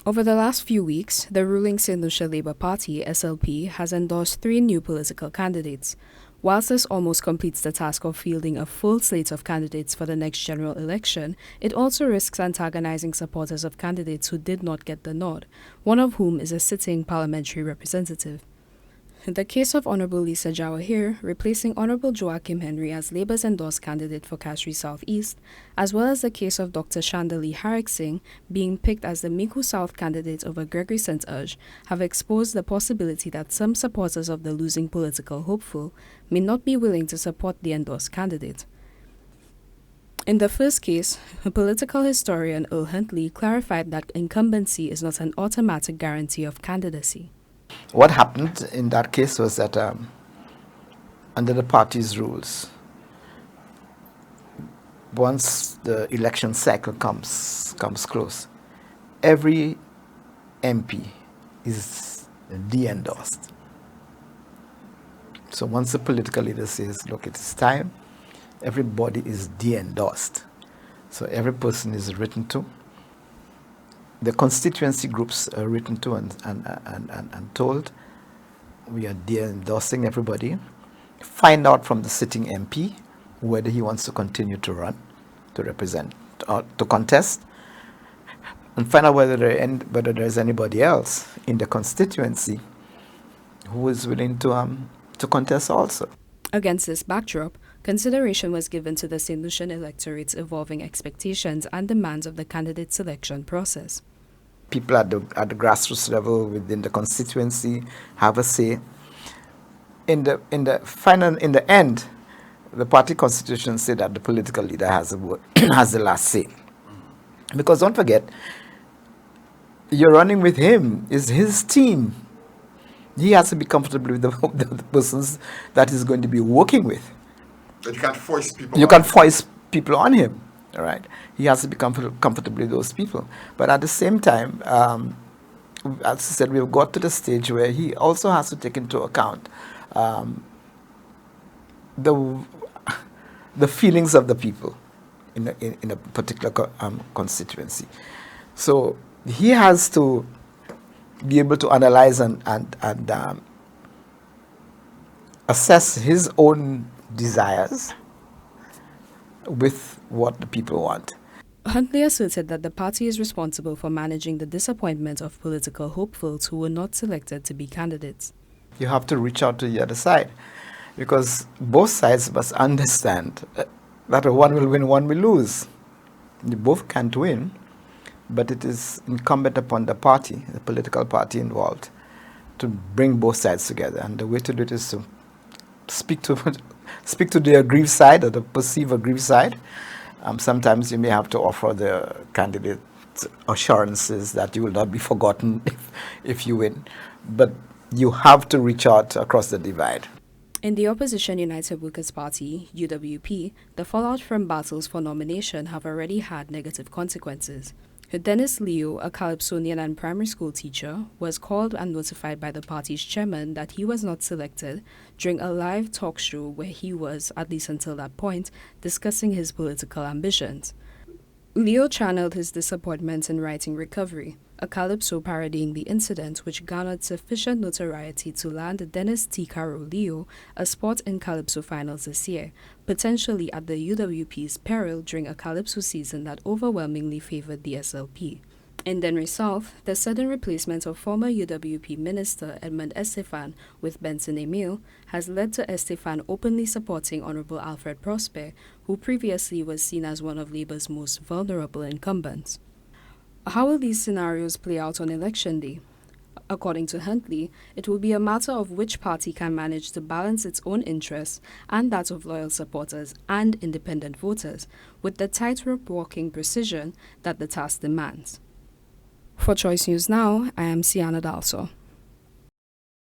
Over the last few weeks, the ruling St. Lucia Labour Party, SLP, has endorsed 3 new political candidates. Whilst this almost completes the task of fielding a full slate of candidates for the next general election, it also risks antagonizing supporters of candidates who did not get the nod, one of whom is a sitting parliamentary representative. The case of Honourable Lisa Jawahir replacing Honourable Joachim Henry as Labour's endorsed candidate for Kasri South East, as well as the case of Dr. Chandali Harik Singh being picked as the Miku South candidate over Gregory St, have exposed the possibility that some supporters of the losing political hopeful may not be willing to support the endorsed candidate. In the first case, political historian Earl Huntley clarified that incumbency is not an automatic guarantee of candidacy. What happened in that case was that under the party's rules, once the election cycle comes close, every MP is de-endorsed. So once the political leader says, look, it's time, everybody is de-endorsed. So every person is written to. The constituency groups are written to and told, we are de-endorsing everybody. Find out from the sitting MP whether he wants to continue to run, to represent, or to contest, and find out whether there is anybody else in the constituency who is willing to contest also. Against this backdrop, consideration was given to the St. Lucian electorate's evolving expectations and demands of the candidate selection process. People at the grassroots level within the constituency have a say. In the end, the party constitution said that the political leader has a word, has the last say. Because don't forget, you're running with him, is his team. He has to be comfortable with the persons that he's going to be working with. But you can't force people. You can't force people on him, all right? He has to be comfortable with those people. But at the same time, as I said, we've got to the stage where he also has to take into account the feelings of the people in a particular constituency. So he has to be able to analyze and assess his own desires with what the people want. Huntley asserted that the party is responsible for managing the disappointment of political hopefuls who were not selected to be candidates. You have to reach out to the other side, because both sides must understand that one will win, one will lose. You both can't win, but it is incumbent upon the party, the political party involved, to bring both sides together. And the way to do it is to speak to the aggrieved side or the perceived aggrieved side. Sometimes you may have to offer the candidate assurances that you will not be forgotten if you win. But you have to reach out across the divide. In the Opposition United Workers' Party, UWP, the fallout from battles for nomination have already had negative consequences. Dennis Leo, a Calypsonian and primary school teacher, was called and notified by the party's chairman that he was not selected during a live talk show where he was, at least until that point, discussing his political ambitions. Leo channeled his disappointment in writing Recovery, a calypso parodying the incident which garnered sufficient notoriety to land Dennis T. Caro Leo a spot in Calypso finals this year, potentially at the UWP's peril during a Calypso season that overwhelmingly favored the SLP. In Denry South, the sudden replacement of former UWP Minister Edmund Estephane with Benson Emile has led to Estephane openly supporting Honourable Alfred Prosper, who previously was seen as one of Labour's most vulnerable incumbents. How will these scenarios play out on election day? According to Huntley, it will be a matter of which party can manage to balance its own interests and that of loyal supporters and independent voters with the tightrope walking precision that the task demands. For Choice News Now, I am Cianna Dalsan.